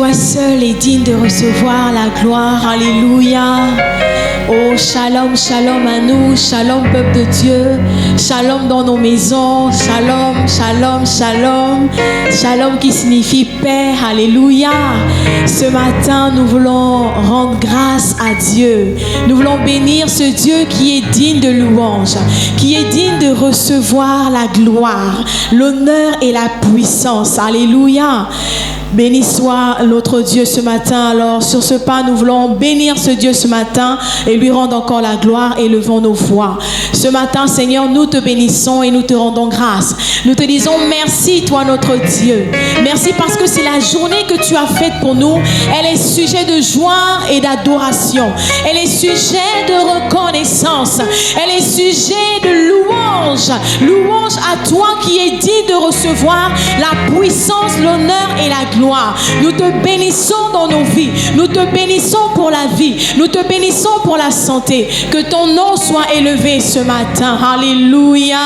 toi seul es digne de recevoir la gloire. Alléluia. Oh, shalom, shalom à nous, shalom peuple de Dieu, shalom dans nos maisons, shalom, shalom, shalom, shalom qui signifie paix, alléluia. Ce matin, nous voulons rendre grâce à Dieu. Nous voulons bénir ce Dieu qui est digne de louange, qui est digne de recevoir la gloire, l'honneur et la puissance, alléluia. Béni soit notre Dieu ce matin. Alors sur ce pas, nous voulons bénir ce Dieu ce matin et lui rendre encore la gloire et levons nos voix. Ce matin, Seigneur, nous te bénissons et nous te rendons grâce. Nous te disons merci, toi notre Dieu. Merci parce que c'est la journée que tu as faite pour nous. Elle est sujet de joie et d'adoration. Elle est sujet de reconnaissance. Elle est sujet de louange. Louange à toi qui es digne de recevoir la puissance, l'honneur et la gloire. Nous te bénissons dans nos vies. Nous te bénissons pour la vie. Nous te bénissons pour la santé. Que ton nom soit élevé ce matin. Alléluia.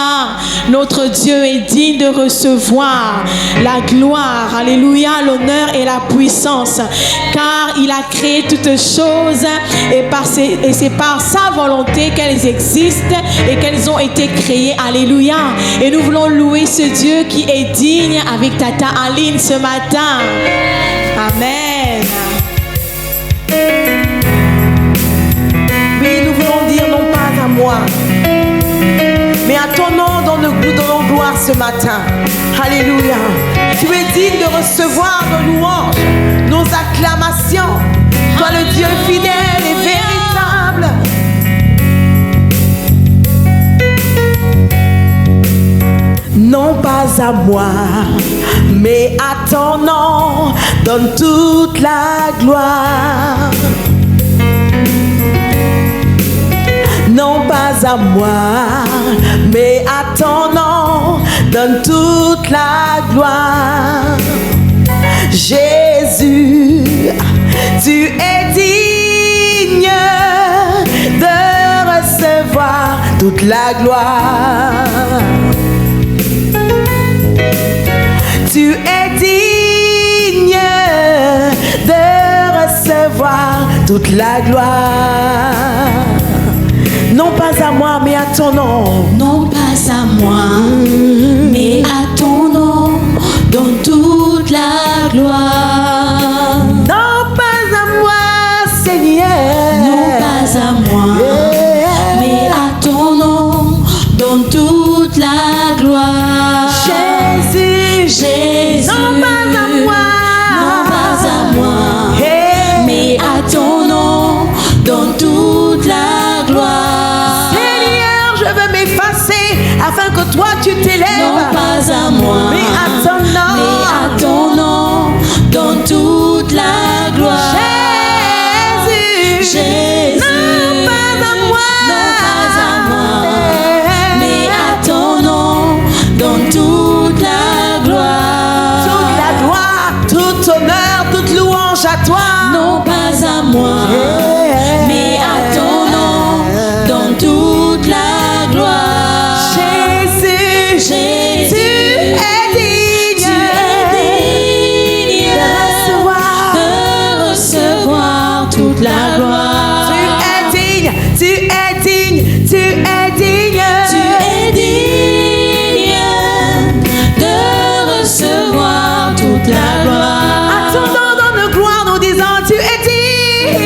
Notre Dieu est digne de recevoir la gloire. Alléluia. L'honneur et la puissance. Car il a créé toutes choses et c'est par sa volonté qu'elles existent et qu'elles ont été créées. Alléluia. Et nous voulons louer ce Dieu qui est digne avec Tata Aline ce matin. Amen. Oui, nous voulons dire non pas à moi, mais à ton nom dans nos gloires ce matin. Alléluia. Tu es digne de recevoir nos louanges, nos acclamations. Toi le Dieu fidèle et véritable. Non pas à moi, mais à ton nom donne toute la gloire. Non pas à moi, mais à ton nom donne toute la gloire. Jésus, tu es digne de recevoir toute la gloire. Tu es digne de recevoir toute la gloire. Non pas à moi, mais à ton nom. Non pas à moi, mais à ton nom, donne toute la gloire. Non pas à moi, Seigneur. Non pas à moi, mais à ton nom, donne toute la gloire. Jésus, Jésus, non pas à moi, non pas à moi, mais à ton nom, donne toute la gloire. Seigneur, je veux m'effacer afin que toi tu t'élèves. Non pas à moi, mais à ton nom, mais à ton nom, donne toute la gloire. Jésus, Jésus, non pas à moi, mais à ton nom, donne toute la gloire. Toute la gloire, tout honneur, toute louange à toi. Non pas à moi, mais à ton nom, donne toute la gloire. Jésus, Jésus, tu es digne, de recevoir toute la gloire. tu es digne, tu es digne, tu es digne, Tu es digne de recevoir toute la gloire. à ton nom dans nos gloires, nous disons tu es digne,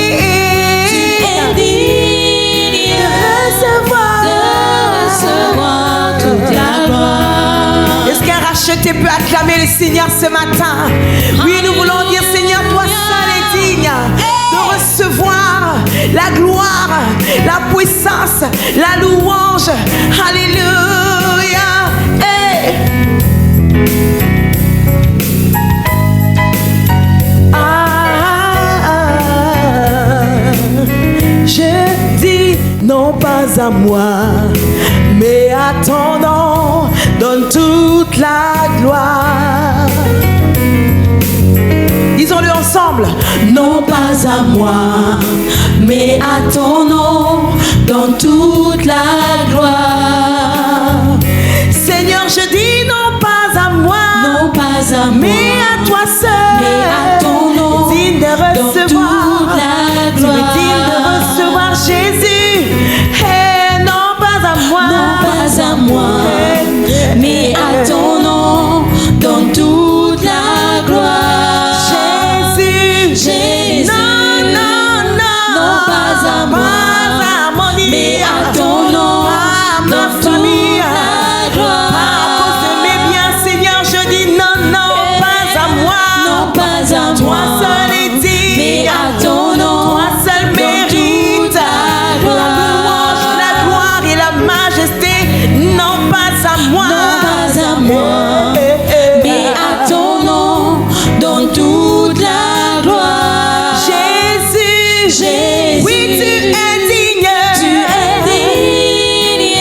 Tu es digne de recevoir toute la gloire. Est-ce qu'un racheté peut acclamer le Seigneur ce matin? Oui, nous voulons dire Seigneur, toi seul es digne de recevoir la gloire, la puissance, la louange. Alléluia. Hey. Je dis non pas à moi, mais à ton nom donne toute la gloire. Disons-le ensemble. Non pas à moi, mais à ton nom, donne toute la gloire. Seigneur, je dis non pas à moi, Non pas à moi, mais à toi seul. mais à ton nom, Mais à ton nom donne toute la gloire. Jésus, Jésus, non, non, non, non pas à moi, pas à mon île, mais à ton nom pas à ma donne toute famille, la pas gloire. à cause de mes biens, Seigneur, je dis non, non, pas à moi. Non pas à Toi moi, seul est digne, mais à ton nom toi seul donne mérite toute la gloire. la gloire et la majesté, non pas à moi. Non pas à moi, mais à ton nom donne toute la gloire. Jésus, Jésus, oui, tu es digne, tu es digne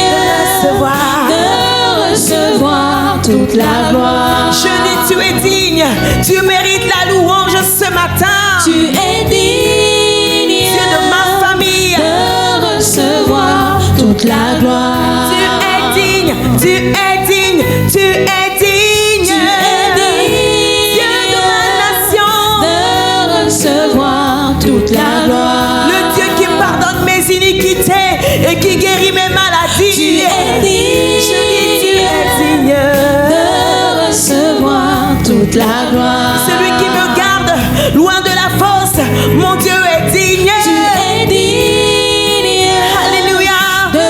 de recevoir toute la gloire. Je dis tu es digne, tu mérites la louange ce matin. Tu es digne Dieu de ma famille, de recevoir toute la gloire. tu es digne, tu es digne, tu es digne. Tu es digne Dieu de ma nation, de recevoir toute la gloire. le Dieu qui pardonne mes iniquités et qui guérit mes maladies. Tu es digne Je dis tu es digne. de recevoir toute la gloire. Celui qui me garde loin de la fosse, mon Dieu est digne. Tu es digne Alléluia. de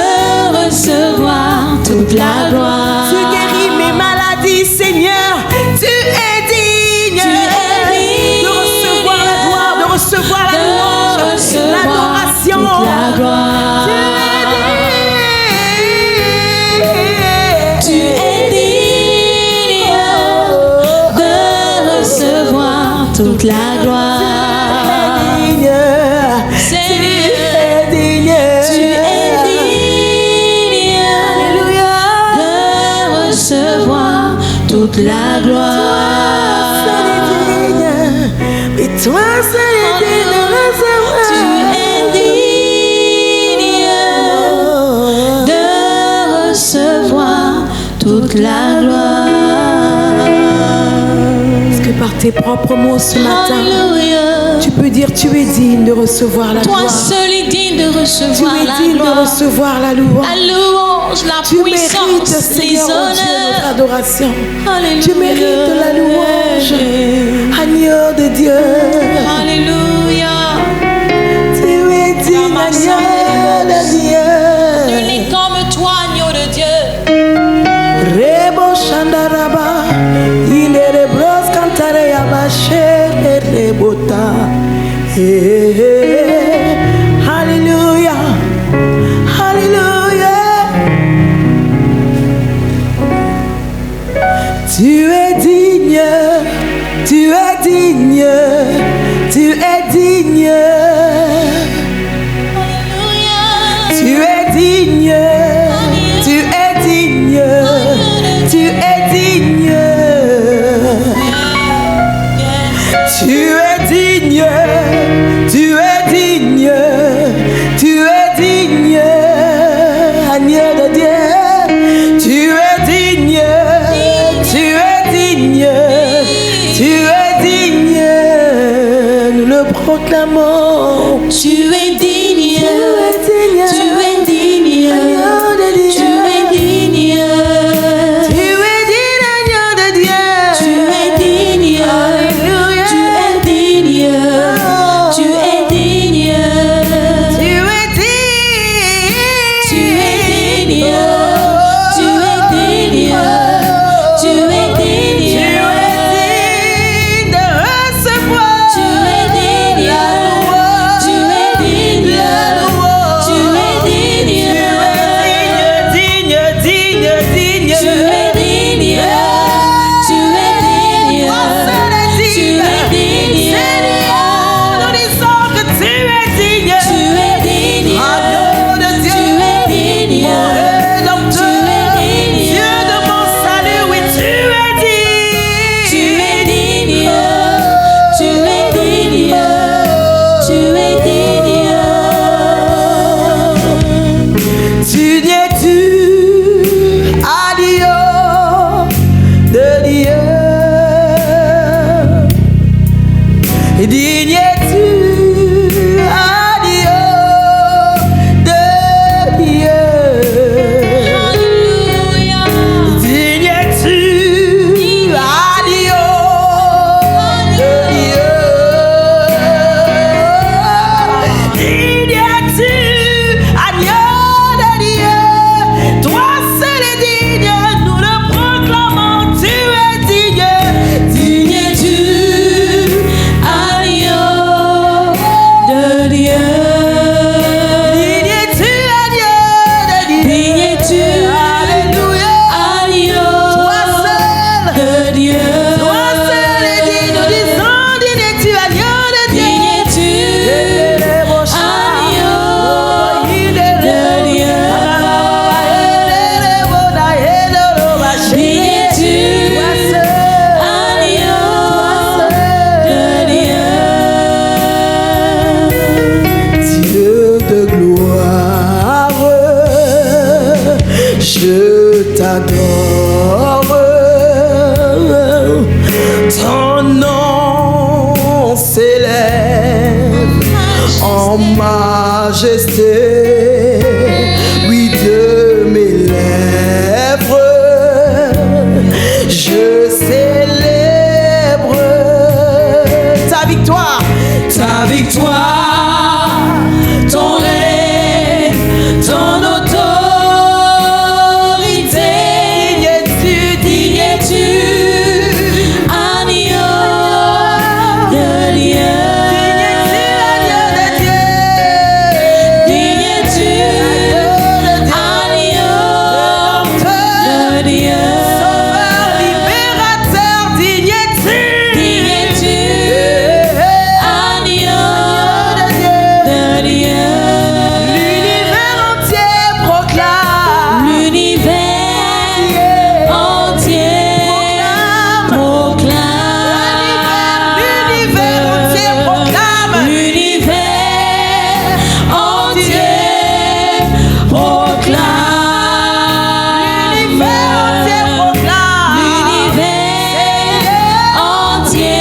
recevoir toute la gloire. Tu guéris mes maladies, Seigneur. Tu es digne. Tu es digne de recevoir la gloire, de recevoir la de louange, recevoir l'adoration. toute la gloire. Tu es digne de recevoir toute la gloire. Seigneur, tu es digne de recevoir toute la gloire. Et toi, seul est digne de recevoir. Tu es digne de recevoir toute la gloire. Est-ce que par tes propres mots ce matin, Alléluia. tu peux dire tu es digne de recevoir la Toi gloire. seul est digne de Tu recevoir es la digne de gloire, recevoir la louange. la louange, la Tu mérites, puissance, les Seigneur, oh Dieu, notre honneurs. adoration. Alléluia. Tu mérites la louange. Agneau de Dieu. Alléluia. Tu es digne, agneau de Nul Dieu. n'est comme toi, agneau de Dieu. Rebo Shandaraba. Il est rebros cantare abacher rebota. Alléluia. Alléluia. Tu es digne, tu es digne, tu es digne, Alléluia. tu es digne, tu es digne, tu es digne, tu es digne, tu es digne, tu es digne, agneau de Dieu, tu es digne. Tu es digne, tu es digne, nous le proclamons. Tu es digne, Tu es digne, tu es digne, agneau de Dieu. tu es digne, Tu es digne, agneau de Dieu. tu es digne, Alléluia. tu es digne, tu es digne, Tu es digne, tu es digne, tu es digne, tu es digne, tu es digne de recevoir. tu es digne, tu es digne, tu es digne, Digne, digne, digne, tu es digne, tu es digne, tu es digne, nous disons que tu es digne. tu es digne, Agneau de Dieu, tu es digne, mon Rédempteur, tu es digne, Dieu de mon salut, oui, tu es digne. tu es digne, tu es digne, tu es digne. Tu n'es-tu à Dieu. t'adore. Ton nom s'élève en majesté. Oui, de mes lèvres, je célèbre ta victoire, ton règne, ton autorité. Digne es-tu, agneau de Dieu. Digne es-tu, agneau de Dieu. Sauveur, libérateur, digne es-tu, agneau de Dieu. l'univers entier proclame. L'univers entier proclame. L'univers entier proclame. L'univers entier proclame. L'univers entier proclame. L'univers entier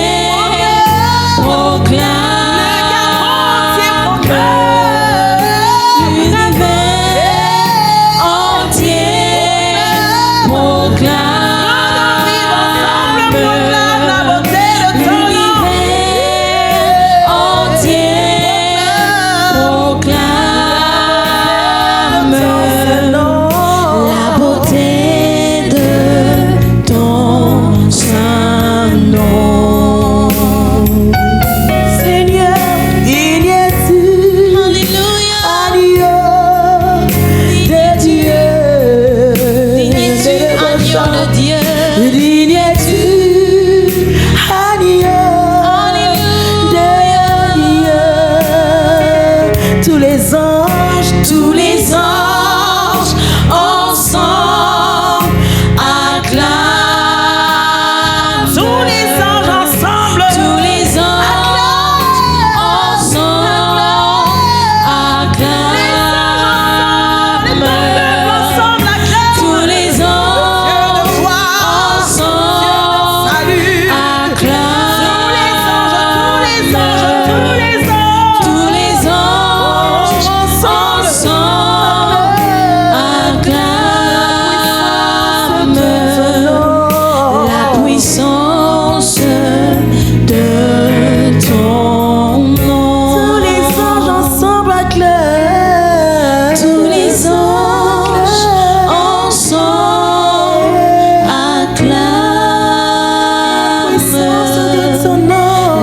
tous les anges ensemble acclament. Tous les anges ensemble. Tous les anges ensemble acclament. Tous les anges ensemble acclament. Tous les anges ensemble acclament la puissance de ton nom. Tous les anges ensemble acclament. Tous les anges ensemble acclament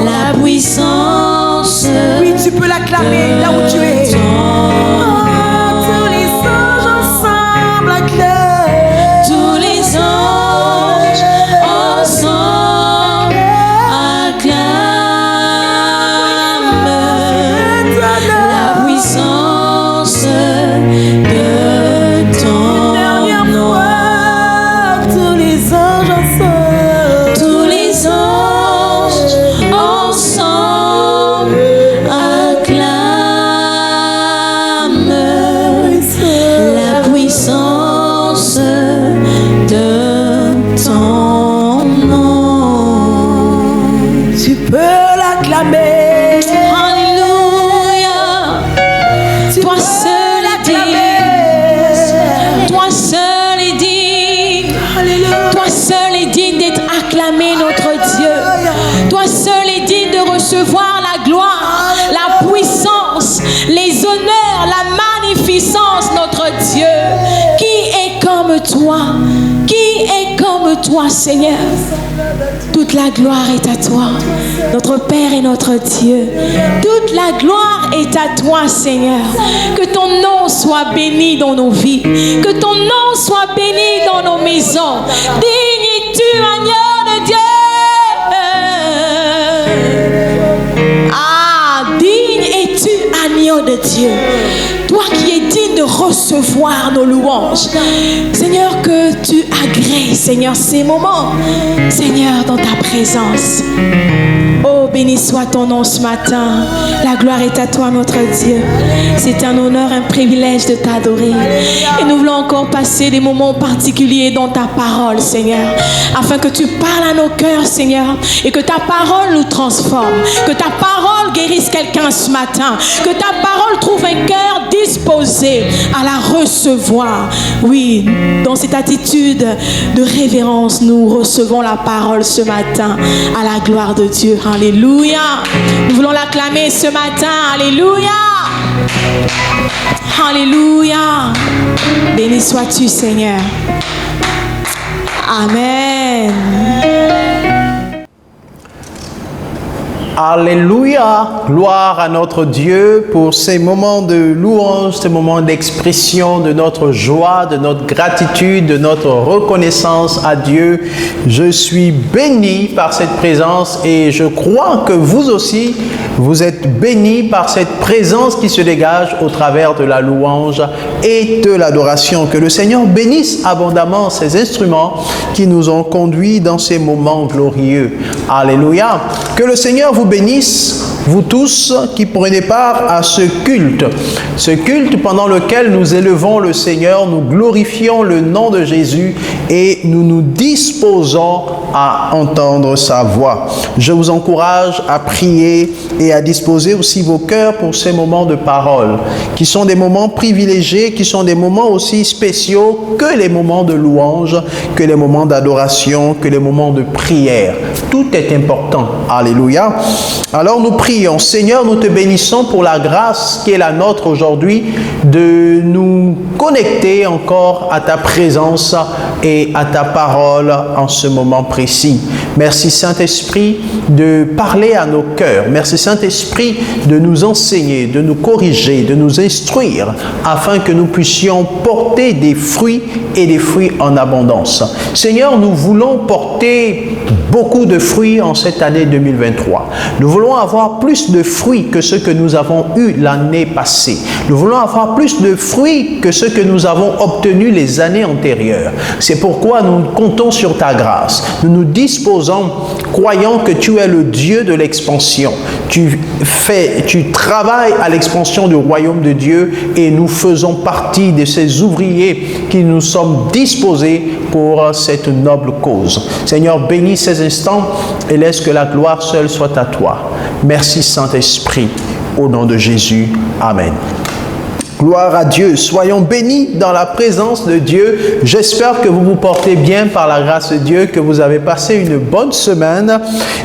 la puissance. Oui, tu peux l'acclamer là où tu es. Tous les anges ensemble acclament. Tous les anges ensemble acclament la puissance de ton nom. Tous les anges ensemble. Tous les anges ensemble acclament la puissance de ton nom. Tu peux l'acclamer. Alléluia. Tu Toi peux seul est digne. Toi seul est digne. Alléluia. Toi seul est digne d'être acclamé, notre Dieu. Toi seul est digne de recevoir la gloire, la puissance, les honneurs, la magnificence, notre Dieu. Qui est comme toi? Qui est comme toi, Seigneur? Toute la gloire est à toi, notre Père et notre Dieu. Toute la gloire est à toi, Seigneur. Que ton nom soit béni dans nos vies. Que ton nom soit béni dans nos maisons. Digne es-tu, agneau de Dieu. Ah, digne es-tu, agneau de Dieu. Toi qui es digne de recevoir nos louanges. Seigneur, que tu agrées Seigneur, ces moments, Seigneur, dans ta présence. Oh, béni soit ton nom ce matin. La gloire est à toi, notre Dieu. C'est un honneur, un privilège de t'adorer. Et nous voulons encore passer des moments particuliers dans ta parole, Seigneur, afin que tu parles à nos cœurs, Seigneur, et que ta parole nous transforme, que ta parole guérisse quelqu'un ce matin, que ta parole trouve un cœur disposé à la recevoir. Oui, dans cette attitude de révérence, nous recevons la parole ce matin à la gloire de Dieu. Alléluia. Nous voulons l'acclamer ce matin. Alléluia. Alléluia. Béni sois-tu, Seigneur. Amen. Alléluia, gloire à notre Dieu pour ces moments de louange, ces moments d'expression de notre joie, de notre gratitude, de notre reconnaissance à Dieu. Je suis béni par cette présence et je crois que vous aussi, vous êtes bénis par cette présence qui se dégage au travers de la louange et de l'adoration. Que le Seigneur bénisse abondamment ces instruments qui nous ont conduits dans ces moments glorieux. Alléluia. Que le Seigneur vous bénisse, vous tous qui prenez part à ce culte pendant lequel nous élevons le Seigneur, nous glorifions le nom de Jésus et nous nous disposons à entendre sa voix. Je vous encourage à prier et à disposer aussi vos cœurs pour ces moments de parole, qui sont des moments privilégiés, qui sont des moments aussi spéciaux que les moments de louange, que les moments d'adoration, que les moments de prière. Tout est important. Alléluia. Alors nous prions. Seigneur, nous te bénissons pour la grâce qui est la nôtre aujourd'hui de nous connecter encore à ta présence et à ta parole en ce moment précis. Merci Saint-Esprit de parler à nos cœurs. Merci Saint-Esprit de nous enseigner, de nous corriger, de nous instruire afin que nous puissions porter des fruits et des fruits en abondance. Seigneur, nous voulons porter beaucoup de fruits en cette année 2023. Nous voulons avoir plus de fruits que ceux que nous avons eus l'année passée. Nous voulons avoir plus de fruits que ceux que nous avons obtenus les années antérieures. C'est pourquoi nous comptons sur ta grâce. Nous nous disposons, croyant que tu es le Dieu de l'expansion. Tu travailles à l'expansion du royaume de Dieu et nous faisons partie de ces ouvriers qui nous sommes disposés pour cette noble cause. Seigneur, bénis ces instants et laisse que la gloire seule soit à toi. Merci Saint-Esprit, au nom de Jésus. Amen. Gloire à Dieu. Soyons bénis dans la présence de Dieu. J'espère que vous vous portez bien par la grâce de Dieu, que vous avez passé une bonne semaine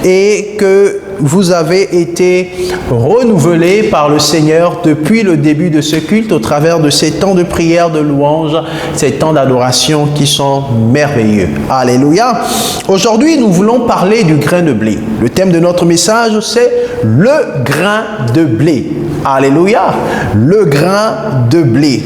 et que vous avez été renouvelés par le Seigneur depuis le début de ce culte au travers de ces temps de prière, de louange, ces temps d'adoration qui sont merveilleux. Alléluia. Aujourd'hui, nous voulons parler du grain de blé. Le thème de notre message, c'est le grain de blé. Alléluia. Le grain de blé.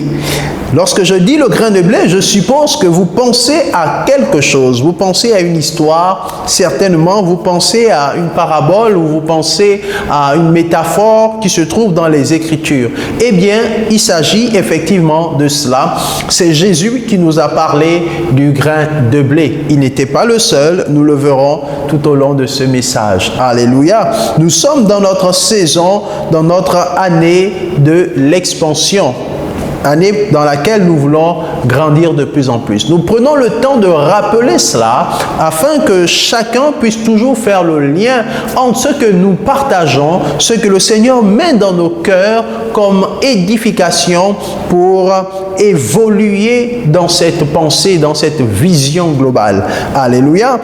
Lorsque je dis le grain de blé, je suppose que vous pensez à quelque chose. Vous pensez à une histoire, certainement. Vous pensez à une parabole ou vous pensez à une métaphore qui se trouve dans les Écritures. Eh bien, il s'agit effectivement de cela. C'est Jésus qui nous a parlé du grain de blé. Il n'était pas le seul. Nous le verrons tout au long de ce message. Alléluia. Nous sommes dans notre saison, dans notre année de l'expansion. Année dans laquelle nous voulons grandir de plus en plus. Nous prenons le temps de rappeler cela afin que chacun puisse toujours faire le lien entre ce que nous partageons, ce que le Seigneur met dans nos cœurs comme édification pour évoluer dans cette pensée, dans cette vision globale. Alléluia.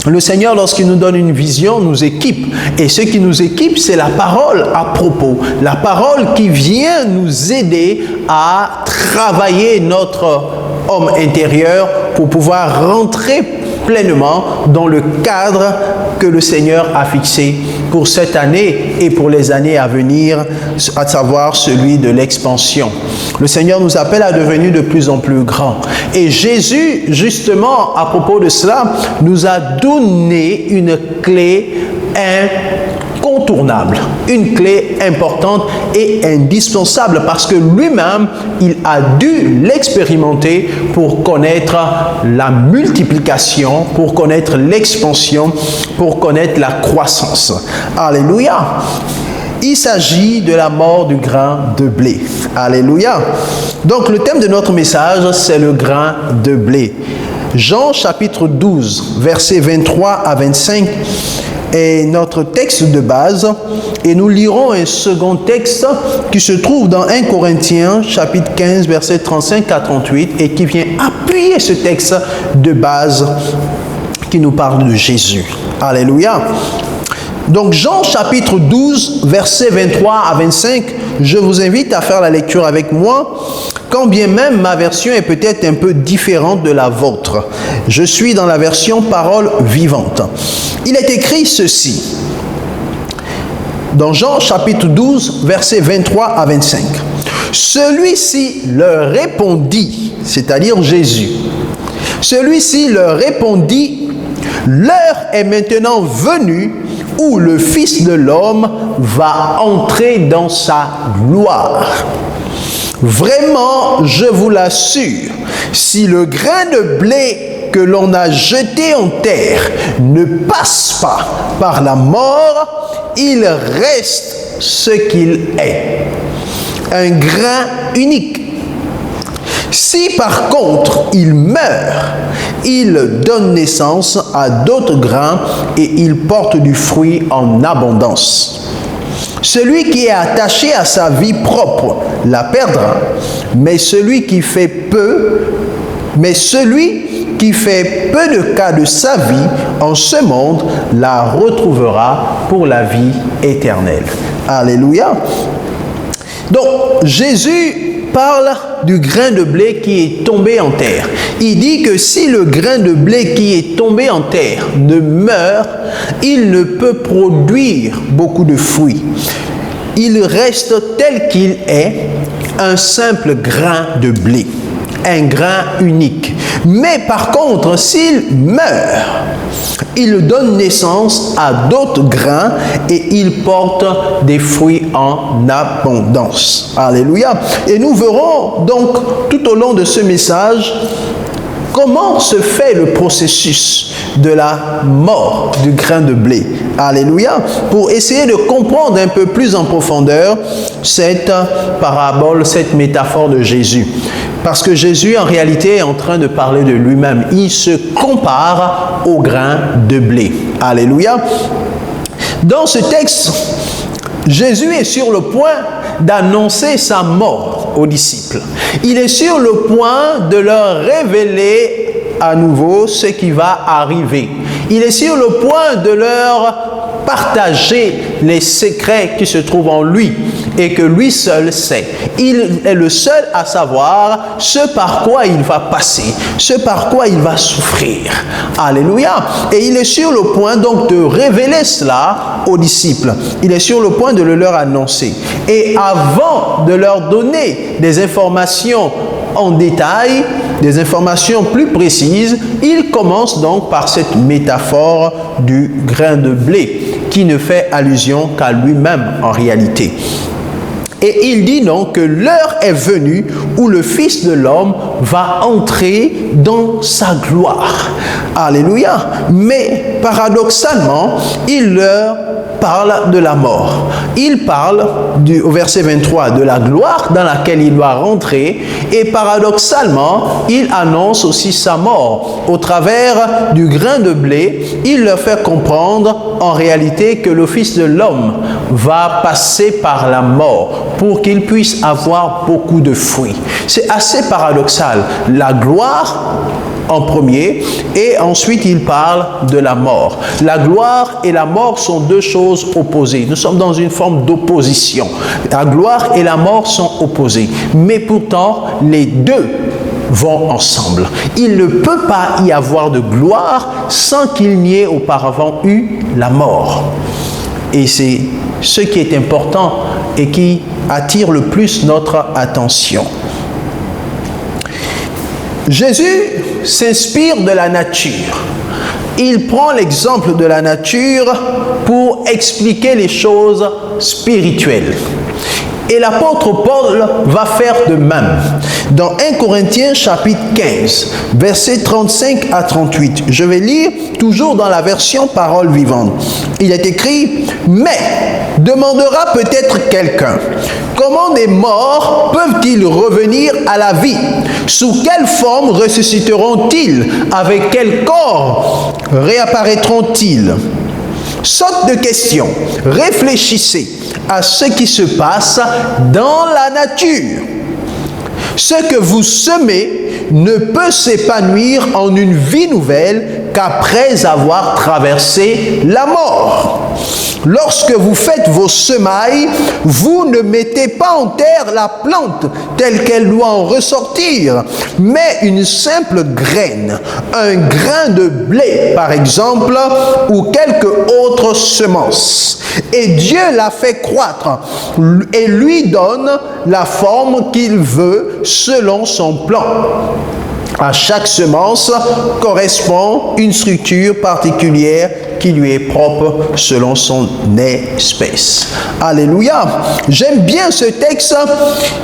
Le Seigneur, lorsqu'il nous donne une vision, nous équipe. Et ce qui nous équipe, c'est la parole à propos. La parole qui vient nous aider à travailler notre homme intérieur pour pouvoir rentrer pleinement dans le cadre que le Seigneur a fixé pour cette année et pour les années à venir, à savoir celui de l'expansion. Le Seigneur nous appelle à devenir de plus en plus grands. Et Jésus, justement, à propos de cela, nous a donné une clé, un incontournable, une clé importante et indispensable parce que lui-même, il a dû l'expérimenter pour connaître la multiplication, pour connaître l'expansion, pour connaître la croissance. Alléluia. Il s'agit de la mort du grain de blé. Alléluia. Donc le thème de notre message, c'est le grain de blé. Jean chapitre 12, versets 23 à 25 est notre texte de base. Et nous lirons un second texte qui se trouve dans 1 Corinthiens chapitre 15, versets 35 à 38 et qui vient appuyer ce texte de base qui nous parle de Jésus. Alléluia. Donc Jean chapitre 12, versets 23 à 25, je vous invite à faire la lecture avec moi, quand bien même ma version est peut-être un peu différente de la vôtre. Je suis dans la version parole vivante. Il est écrit ceci, dans Jean chapitre 12, versets 23 à 25. Celui-ci leur répondit, c'est-à-dire Jésus, celui-ci leur répondit, l'heure est maintenant venue où le Fils de l'homme va entrer dans sa gloire. Vraiment, je vous l'assure, si le grain de blé que l'on a jeté en terre ne passe pas par la mort, il reste ce qu'il est. Un grain unique. Si par contre il meurt, il donne naissance à d'autres grains et il porte du fruit en abondance. Celui qui est attaché à sa vie propre la perdra, mais celui qui fait peu de cas de sa vie en ce monde la retrouvera pour la vie éternelle. Alléluia. Donc Jésus parle du grain de blé qui est tombé en terre. Il dit que si le grain de blé qui est tombé en terre ne meurt, il ne peut produire beaucoup de fruits. Il reste tel qu'il est, un simple grain de blé, un grain unique. Mais par contre, s'il meurt, il donne naissance à d'autres grains et il porte des fruits en abondance. Alléluia. Et nous verrons donc tout au long de ce message comment se fait le processus de la mort du grain de blé. Alléluia. Pour essayer de comprendre un peu plus en profondeur cette parabole, cette métaphore de Jésus. Parce que Jésus, en réalité, est en train de parler de lui-même. Il se compare au grain de blé. Alléluia. Dans ce texte, Jésus est sur le point d'annoncer sa mort aux disciples. Il est sur le point de leur révéler à nouveau ce qui va arriver. Il est sur le point de leur partager les secrets qui se trouvent en lui et que lui seul sait. Il est le seul à savoir ce par quoi il va passer, ce par quoi il va souffrir. Alléluia. Et il est sur le point donc de révéler cela aux disciples. Il est sur le point de le leur annoncer. Et avant de leur donner des informations en détail, des informations plus précises, il commence donc par cette métaphore du grain de blé qui ne fait allusion qu'à lui-même en réalité. Et il dit donc que l'heure est venue où le Fils de l'homme va entrer dans sa gloire. Alléluia. Mais paradoxalement, il leur parle de la mort. Il parle, au verset 23, de la gloire dans laquelle il doit rentrer. Et paradoxalement, il annonce aussi sa mort. Au travers du grain de blé, il leur fait comprendre en réalité que le Fils de l'homme va passer par la mort pour qu'il puisse avoir beaucoup de fruits. C'est assez paradoxal. La gloire en premier et ensuite il parle de la mort. La gloire et la mort sont deux choses opposées. Nous sommes dans une forme d'opposition. La gloire et la mort sont opposées. Mais pourtant, les deux vont ensemble. Il ne peut pas y avoir de gloire sans qu'il n'y ait auparavant eu la mort. Et c'est ce qui est important et qui attire le plus notre attention. Jésus s'inspire de la nature. il prend l'exemple de la nature pour expliquer les choses spirituelles. Et l'apôtre Paul va faire de même. Dans 1 Corinthiens chapitre 15, versets 35 à 38, je vais lire toujours dans la version Parole vivante. Il est écrit, « Mais, demandera peut-être quelqu'un, comment des morts peuvent-ils revenir à la vie? Sous quelle forme ressusciteront-ils? Avec quel corps réapparaîtront-ils » Sorte de question, réfléchissez à ce qui se passe dans la nature. Ce que vous semez ne peut s'épanouir en une vie nouvelle qu'après avoir traversé la mort. Lorsque vous faites vos semailles, vous ne mettez pas en terre la plante telle qu'elle doit en ressortir, mais une simple graine, un grain de blé par exemple, ou quelque autre semence. Et Dieu la fait croître et lui donne la forme qu'il veut selon son plan. À chaque semence correspond une structure particulière qui lui est propre selon son espèce. Alléluia! J'aime bien ce texte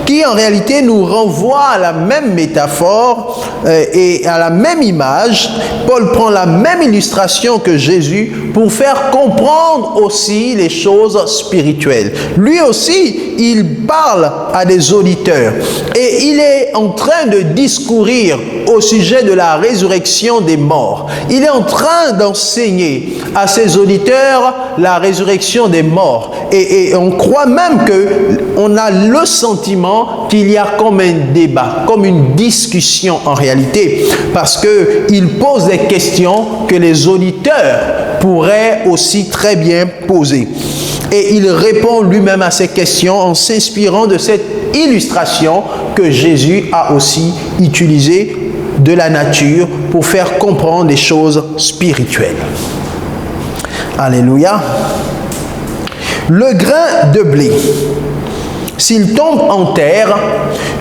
qui en réalité nous renvoie à la même métaphore et à la même image. Paul prend la même illustration que Jésus pour faire comprendre aussi les choses spirituelles. Lui aussi, il parle à des auditeurs et il est en train de discourir au sujet de la résurrection des morts. Il est en train d'enseigner à ses auditeurs la résurrection des morts. Et on croit même qu'on a le sentiment qu'il y a comme un débat, comme une discussion en réalité, parce qu'il pose des questions que les auditeurs pourraient aussi très bien poser. Et il répond lui-même à ces questions en s'inspirant de cette illustration que Jésus a aussi utilisée de la nature pour faire comprendre des choses spirituelles. Alléluia. Le grain de blé, s'il tombe en terre,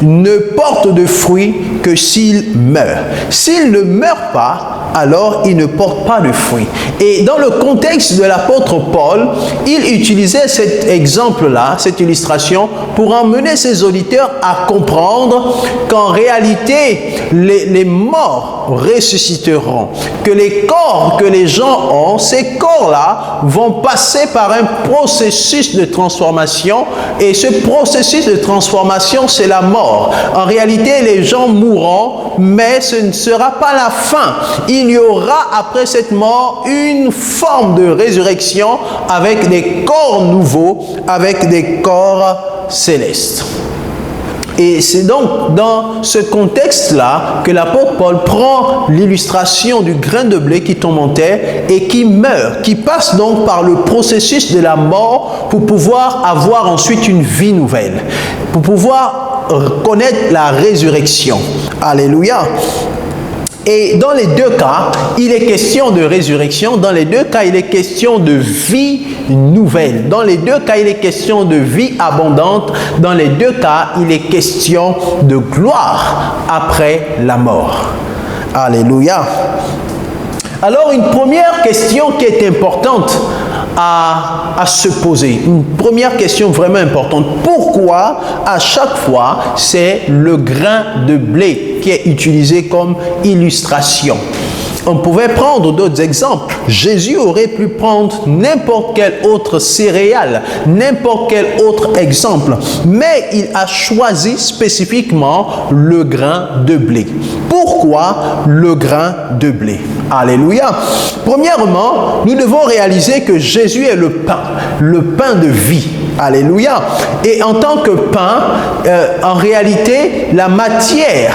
ne porte de fruits que s'il meurt. S'il ne meurt pas, alors il ne porte pas de fruits. Et dans le contexte de l'apôtre Paul, il utilisait cet exemple-là, cette illustration, pour emmener ses auditeurs à comprendre qu'en réalité, les morts ressusciteront. Que les corps que les gens ont, ces corps-là vont passer par un processus de transformation. Et ce processus de transformation, c'est la mort. En réalité, les gens mourront, mais ce ne sera pas la fin. Il y aura après cette mort une forme de résurrection avec des corps nouveaux, avec des corps célestes. Et c'est donc dans ce contexte-là que l'apôtre Paul prend l'illustration du grain de blé qui tombe en terre et qui meurt, qui passe donc par le processus de la mort pour pouvoir avoir ensuite une vie nouvelle, pour pouvoir connaître la résurrection. Alléluia! Et dans les deux cas, il est question de résurrection. Dans les deux cas, il est question de vie nouvelle. Dans les deux cas, il est question de vie abondante. Dans les deux cas, il est question de gloire après la mort. Alléluia. Alors, une première question qui est importante à se poser. Une première question vraiment importante. Pourquoi à chaque fois c'est le grain de blé qui est utilisé comme illustration? On pouvait prendre d'autres exemples. Jésus aurait pu prendre n'importe quel autre céréale, n'importe quel autre exemple. Mais il a choisi spécifiquement le grain de blé. Pourquoi le grain de blé? Alléluia. Premièrement, nous devons réaliser que Jésus est le pain de vie. Alléluia. Et en tant que pain, en réalité, la matière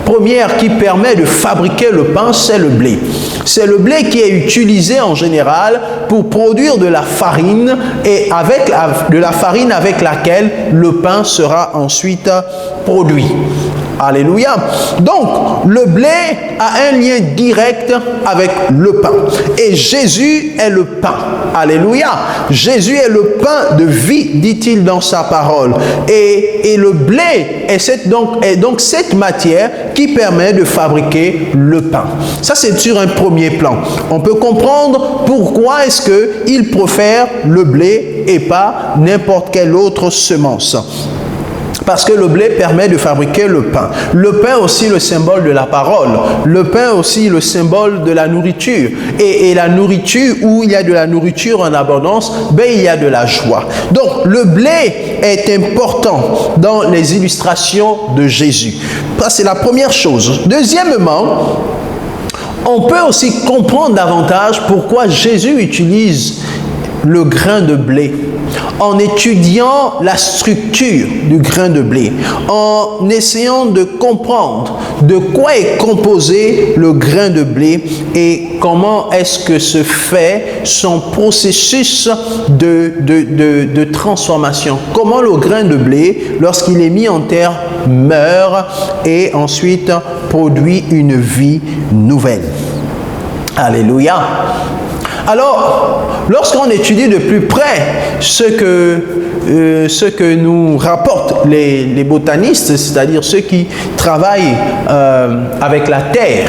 première qui permet de fabriquer le pain, c'est le blé. C'est le blé qui est utilisé en général pour produire de la farine et de la farine avec laquelle le pain sera ensuite produit. Alléluia. Donc, le blé a un lien direct avec le pain. Et Jésus est le pain. Alléluia. Jésus est le pain de vie, dit-il dans sa parole. Et le blé est donc cette matière qui permet de fabriquer le pain. Ça, c'est sur un premier plan. On peut comprendre pourquoi est-ce qu'il préfère le blé et pas n'importe quelle autre semence. Parce que le blé permet de fabriquer le pain. Le pain aussi le symbole de la parole. Le pain aussi le symbole de la nourriture. Et la nourriture, où il y a de la nourriture en abondance, ben il y a de la joie. Donc le blé est important dans les illustrations de Jésus. Ça, c'est la première chose. Deuxièmement, on peut aussi comprendre davantage pourquoi Jésus utilise le grain de blé, en étudiant la structure du grain de blé, en essayant de comprendre de quoi est composé le grain de blé et comment est-ce que se fait son processus de transformation. Comment le grain de blé, lorsqu'il est mis en terre, meurt et ensuite produit une vie nouvelle. Alléluia. Alors, lorsqu'on étudie de plus près ce que nous rapportent les botanistes, c'est-à-dire ceux qui travaillent avec la terre,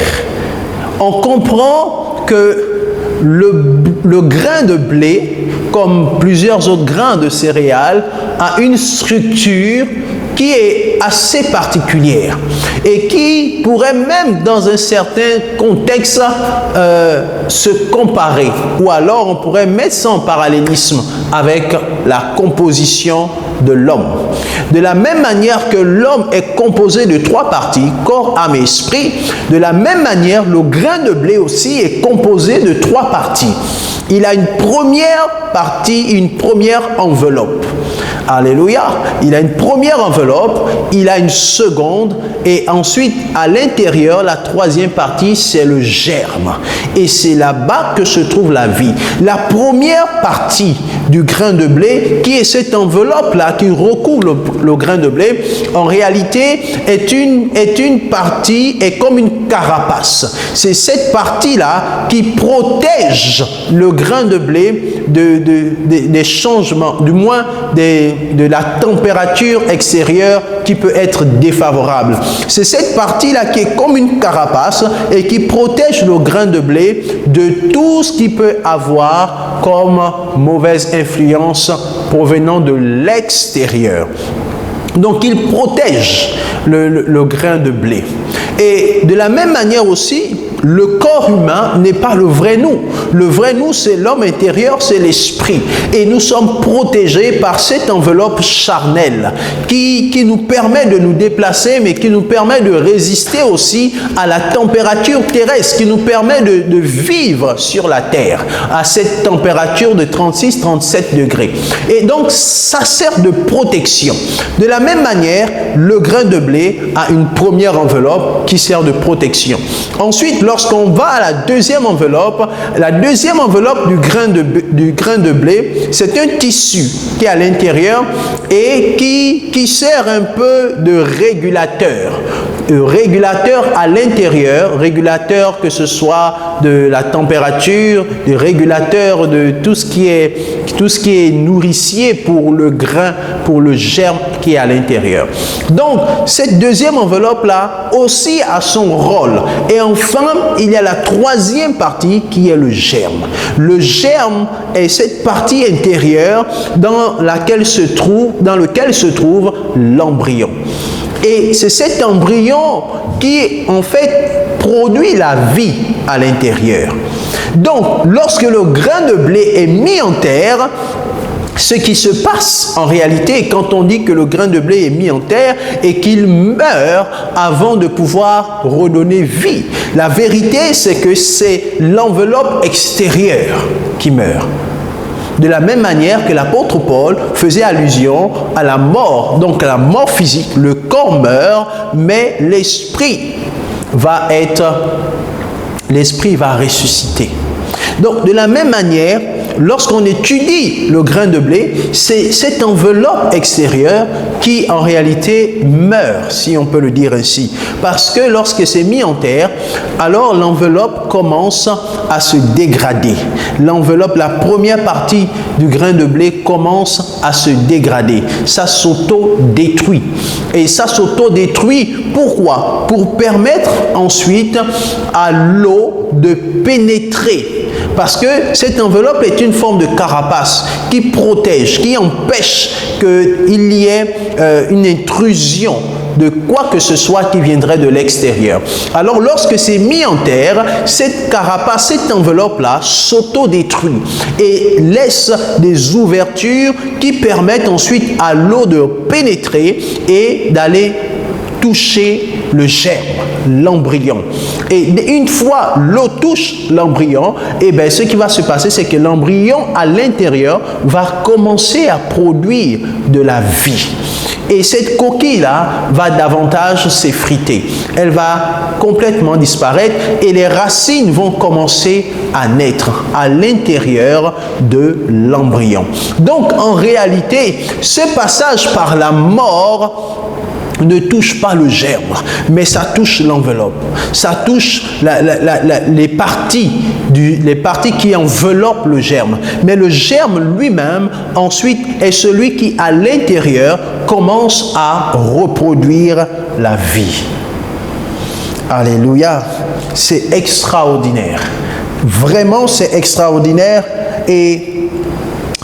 on comprend que le grain de blé, comme plusieurs autres grains de céréales, a une structure qui est assez particulière et qui pourrait même dans un certain contexte se comparer, ou alors on pourrait mettre ça en parallélisme avec la composition de l'homme. De la même manière que l'homme est composé de 3 parties, corps, âme et esprit, de la même manière le grain de blé aussi est composé de 3 parties. Il a une première partie, une première enveloppe. Alléluia. Il a une première enveloppe, il a une seconde, et ensuite à l'intérieur, la troisième partie, c'est le germe. Et c'est là-bas que se trouve la vie. La première partie du grain de blé, qui est cette enveloppe-là, qui recouvre le grain de blé, en réalité est une partie, est comme une carapace. C'est cette partie-là qui protège le grain de blé des changements, du moins de la température extérieure qui peut être défavorable. C'est cette partie-là qui est comme une carapace et qui protège le grain de blé de tout ce qui peut avoir comme mauvaise influence provenant de l'extérieur. Donc il protège le grain de blé. Et de la même manière aussi, le corps humain n'est pas le vrai nous. Le vrai nous, c'est l'homme intérieur, c'est l'esprit. Et nous sommes protégés par cette enveloppe charnelle qui nous permet de nous déplacer, mais qui nous permet de résister aussi à la température terrestre, qui nous permet de vivre sur la terre à cette température de 36-37 degrés. Et donc, ça sert de protection. De la même manière, le grain de blé a une première enveloppe qui sert de protection. Ensuite, lorsqu'on va à la deuxième enveloppe du grain de blé, c'est un tissu qui est à l'intérieur et qui sert un peu de régulateur. Régulateur à l'intérieur, régulateur que ce soit de la température, de régulateur de tout ce qui est nourricier pour le grain, pour le germe qui est à l'intérieur. Donc, cette deuxième enveloppe-là aussi a son rôle. Et enfin, il y a la troisième partie qui est le germe. Le germe est cette partie intérieure dans lequel se trouve l'embryon. Et c'est cet embryon qui, en fait, produit la vie à l'intérieur. Donc, lorsque le grain de blé est mis en terre, ce qui se passe en réalité quand on dit que le grain de blé est mis en terre et qu'il meurt avant de pouvoir redonner vie. La vérité, c'est que c'est l'enveloppe extérieure qui meurt. De la même manière que l'apôtre Paul faisait allusion à la mort, donc à la mort physique. Le corps meurt, mais l'esprit va ressusciter. Donc, de la même manière, lorsqu'on étudie le grain de blé, c'est cette enveloppe extérieure qui en réalité meurt, si on peut le dire ainsi. Parce que lorsque c'est mis en terre, alors l'enveloppe commence à se dégrader. L'enveloppe, la première partie du grain de blé commence à se dégrader. Ça s'auto-détruit. Et ça s'auto-détruit, pourquoi? Pour permettre ensuite à l'eau de pénétrer. Parce que cette enveloppe est une forme de carapace qui protège, qui empêche qu'il y ait une intrusion de quoi que ce soit qui viendrait de l'extérieur. Alors lorsque c'est mis en terre, cette carapace, cette enveloppe-là s'auto-détruit et laisse des ouvertures qui permettent ensuite à l'eau de pénétrer et d'aller toucher le germe, l'embryon. Et une fois l'eau touche l'embryon, eh bien, ce qui va se passer, c'est que l'embryon à l'intérieur va commencer à produire de la vie. Et cette coquille-là va davantage s'effriter. Elle va complètement disparaître et les racines vont commencer à naître à l'intérieur de l'embryon. Donc, en réalité, ce passage par la mort ne touche pas le germe, mais ça touche l'enveloppe. Ça touche les parties qui enveloppent le germe. Mais le germe lui-même, ensuite, est celui qui, à l'intérieur, commence à reproduire la vie. Alléluia. C'est extraordinaire. Vraiment, c'est extraordinaire. Et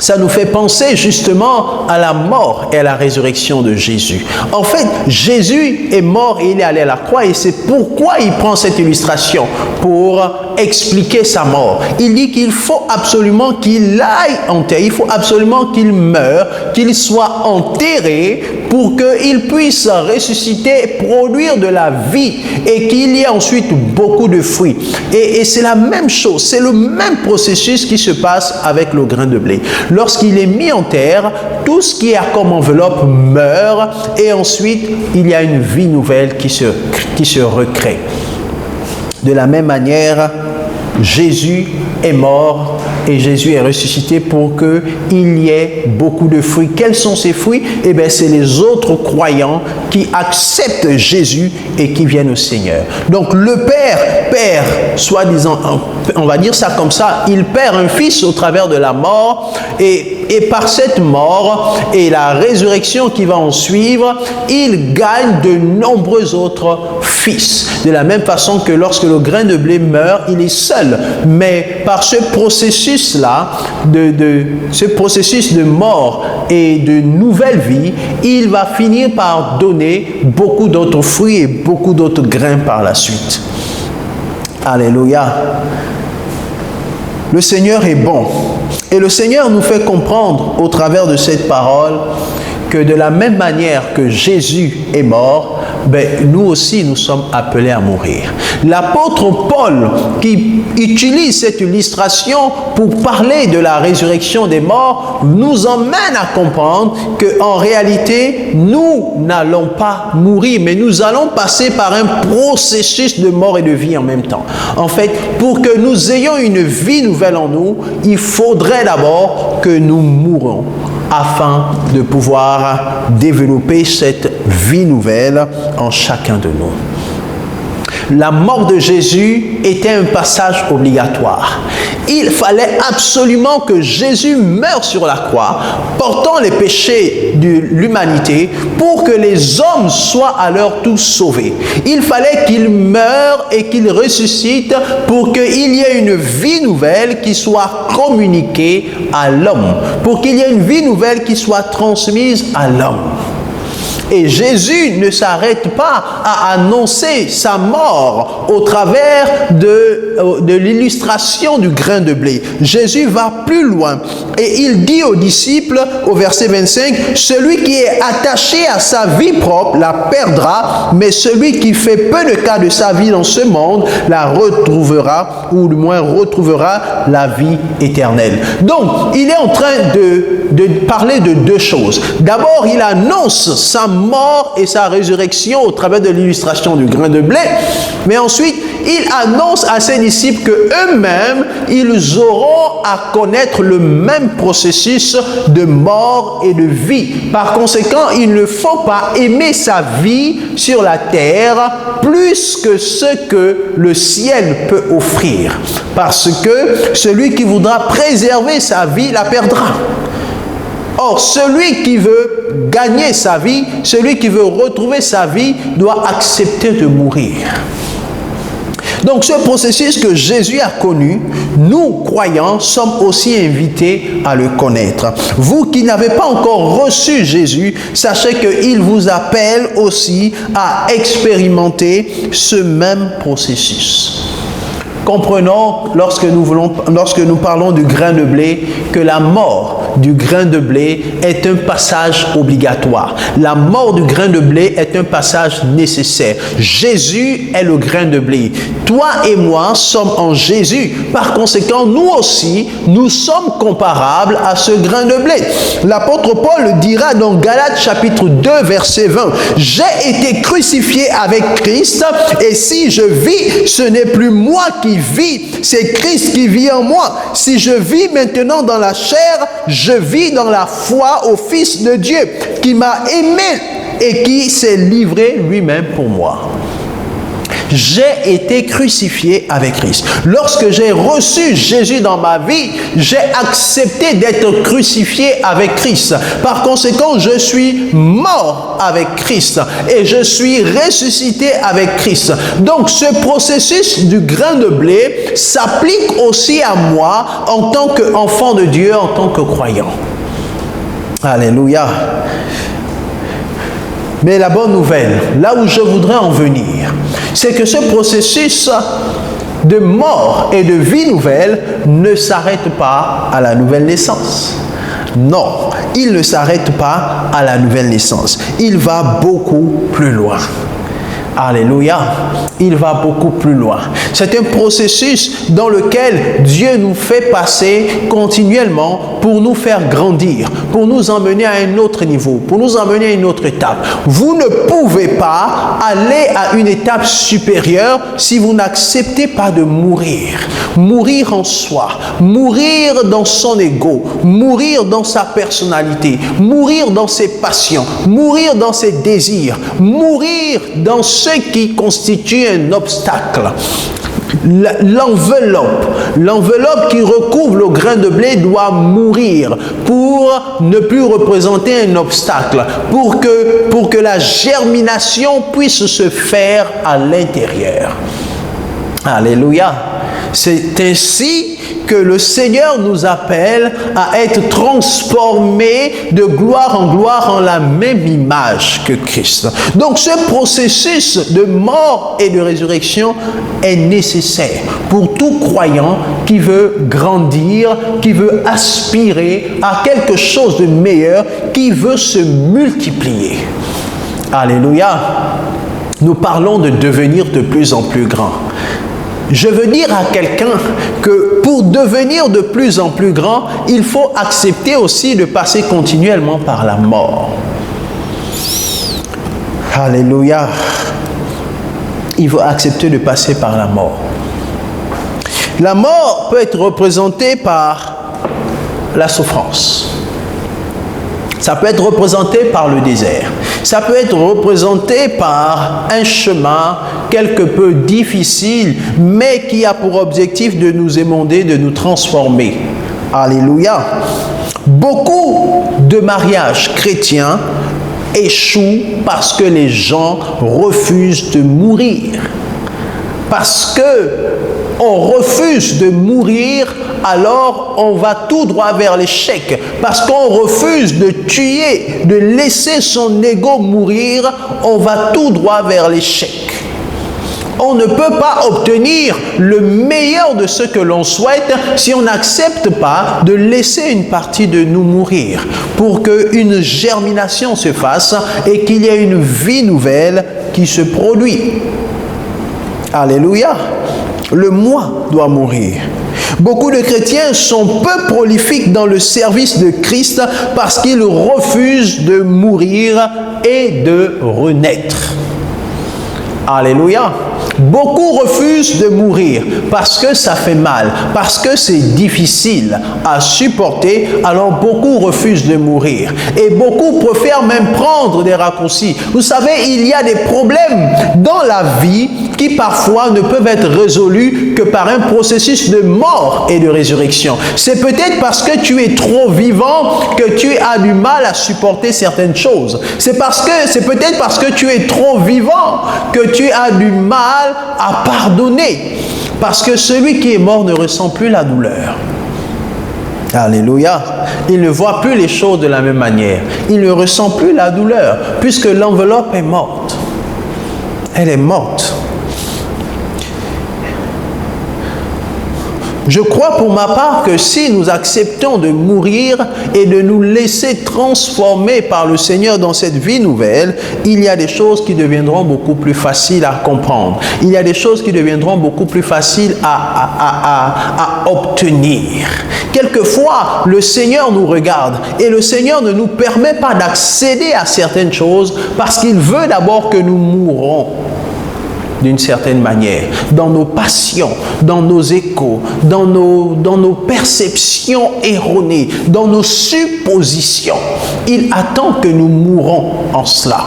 ça nous fait penser justement à la mort et à la résurrection de Jésus. En fait, Jésus est mort et il est allé à la croix et c'est pourquoi il prend cette illustration pour expliquer sa mort. Il dit qu'il faut absolument qu'il aille en terre, il faut absolument qu'il meure, qu'il soit enterré pour qu'il puisse ressusciter, produire de la vie et qu'il y ait ensuite beaucoup de fruits. Et c'est la même chose, c'est le même processus qui se passe avec le grain de blé. Lorsqu'il est mis en terre, tout ce qui a comme enveloppe meurt et ensuite il y a une vie nouvelle qui se recrée. De la même manière, Jésus est mort et Jésus est ressuscité pour qu'il y ait beaucoup de fruits. Quels sont ces fruits? Eh bien, c'est les autres croyants qui acceptent Jésus et qui viennent au Seigneur. Donc, le Père, soi-disant, on va dire ça comme ça, il perd un fils au travers de la mort et par cette mort et la résurrection qui va en suivre, il gagne de nombreux autres fils. De la même façon que lorsque le grain de blé meurt, il est seul. Mais par ce processus-là, ce processus de mort et de nouvelle vie, il va finir par donner beaucoup d'autres fruits et beaucoup d'autres grains par la suite. Alléluia. Le Seigneur est bon. Et le Seigneur nous fait comprendre au travers de cette parole que de la même manière que Jésus est mort, nous aussi nous sommes appelés à mourir. L'apôtre Paul, qui utilise cette illustration pour parler de la résurrection des morts, nous emmène à comprendre qu'en réalité, nous n'allons pas mourir, mais nous allons passer par un processus de mort et de vie en même temps. En fait, pour que nous ayons une vie nouvelle en nous, il faudrait d'abord que nous mourons, afin de pouvoir développer cette vie nouvelle en chacun de nous. La mort de Jésus était un passage obligatoire. Il fallait absolument que Jésus meure sur la croix, portant les péchés de l'humanité pour que les hommes soient à leur tour sauvés. Il fallait qu'il meure et qu'il ressuscite pour qu'il y ait une vie nouvelle qui soit communiquée à l'homme, pour qu'il y ait une vie nouvelle qui soit transmise à l'homme. Et Jésus ne s'arrête pas à annoncer sa mort au travers de l'illustration du grain de blé. Jésus va plus loin et il dit aux disciples au verset 25, « Celui qui est attaché à sa vie propre la perdra, mais celui qui fait peu de cas de sa vie dans ce monde la retrouvera, ou du moins retrouvera la vie éternelle. » Donc, il est en train de parler de deux choses. D'abord, il annonce sa mort et sa résurrection au travers de l'illustration du grain de blé, Mais ensuite, il annonce à ses disciples qu'eux-mêmes, ils auront à connaître le même processus de mort et de vie. Par conséquent, il ne faut pas aimer sa vie sur la terre plus que ce que le ciel peut offrir. Parce que celui qui voudra préserver sa vie la perdra. Or, celui qui veut gagner sa vie, celui qui veut retrouver sa vie, doit accepter de mourir. Donc, ce processus que Jésus a connu, nous, croyants, sommes aussi invités à le connaître. Vous qui n'avez pas encore reçu Jésus, sachez qu'il vous appelle aussi à expérimenter ce même processus. Comprenons, lorsque nous parlons du grain de blé, que la mort du grain de blé est un passage obligatoire. La mort du grain de blé est un passage nécessaire. Jésus est le grain de blé. Toi et moi sommes en Jésus. Par conséquent, nous aussi, nous sommes comparables à ce grain de blé. L'apôtre Paul dira dans Galates chapitre 2, verset 20, « J'ai été crucifié avec Christ, et si je vis, ce n'est plus moi qui vis, c'est Christ qui vit en moi. Si je vis maintenant dans la chair, je vis dans la foi au Fils de Dieu, qui m'a aimé et qui s'est livré lui-même pour moi. » J'ai été crucifié avec Christ. Lorsque j'ai reçu Jésus dans ma vie, j'ai accepté d'être crucifié avec Christ. Par conséquent, je suis mort avec Christ et je suis ressuscité avec Christ. Donc, ce processus du grain de blé s'applique aussi à moi en tant qu'enfant de Dieu, en tant que croyant. Alléluia. Mais la bonne nouvelle, là où je voudrais en venir, c'est que ce processus de mort et de vie nouvelle ne s'arrête pas à la nouvelle naissance. Non, il ne s'arrête pas à la nouvelle naissance. Il va beaucoup plus loin. Alléluia, il va beaucoup plus loin. C'est un processus dans lequel Dieu nous fait passer continuellement pour nous faire grandir, pour nous emmener à un autre niveau, pour nous emmener à une autre étape. Vous ne pouvez pas aller à une étape supérieure si vous n'acceptez pas de mourir. Mourir en soi, mourir dans son ego, mourir dans sa personnalité, mourir dans ses passions, mourir dans ses désirs, mourir dans ce qui constitue un obstacle. L'enveloppe qui recouvre le grain de blé doit mourir pour ne plus représenter un obstacle, pour que la germination puisse se faire à l'intérieur. Alléluia. C'est ainsi que le Seigneur nous appelle à être transformés de gloire en gloire en la même image que Christ. Donc ce processus de mort et de résurrection est nécessaire pour tout croyant qui veut grandir, qui veut aspirer à quelque chose de meilleur, qui veut se multiplier. Alléluia. Nous parlons de devenir de plus en plus grand. Je veux dire à quelqu'un que pour devenir de plus en plus grand, il faut accepter aussi de passer continuellement par la mort. Alléluia. Il faut accepter de passer par la mort. La mort peut être représentée par la souffrance. Ça peut être représenté par le désert. Ça peut être représenté par un chemin quelque peu difficile, mais qui a pour objectif de nous émonder, de nous transformer. Alléluia. Beaucoup de mariages chrétiens échouent parce que les gens refusent de mourir. Parce que on refuse de mourir, alors on va tout droit vers l'échec. Parce qu'on refuse de tuer, de laisser son ego mourir, on va tout droit vers l'échec. On ne peut pas obtenir le meilleur de ce que l'on souhaite si on n'accepte pas de laisser une partie de nous mourir pour qu'une germination se fasse et qu'il y ait une vie nouvelle qui se produit. Alléluia. Le moi doit mourir. Beaucoup de chrétiens sont peu prolifiques dans le service de Christ parce qu'ils refusent de mourir et de renaître. Alléluia. Beaucoup refusent de mourir parce que ça fait mal, parce que c'est difficile à supporter, alors beaucoup refusent de mourir. Et beaucoup préfèrent même prendre des raccourcis. Vous savez, il y a des problèmes dans la vie qui parfois ne peuvent être résolus que par un processus de mort et de résurrection. C'est peut-être parce que tu es trop vivant que tu as du mal à supporter certaines choses. C'est peut-être parce que tu es trop vivant que tu as du mal à pardonner. Parce que celui qui est mort ne ressent plus la douleur. Alléluia. Il ne voit plus les choses de la même manière. Il ne ressent plus la douleur puisque l'enveloppe est morte. Elle est morte. Je crois pour ma part que si nous acceptons de mourir et de nous laisser transformer par le Seigneur dans cette vie nouvelle, il y a des choses qui deviendront beaucoup plus faciles à comprendre. Il y a des choses qui deviendront beaucoup plus faciles à obtenir. Quelquefois, le Seigneur nous regarde et le Seigneur ne nous permet pas d'accéder à certaines choses parce qu'il veut d'abord que nous mourons. D'une certaine manière, dans nos passions, dans nos échos, dans nos perceptions erronées, dans nos suppositions. Il attend que nous mourons en cela.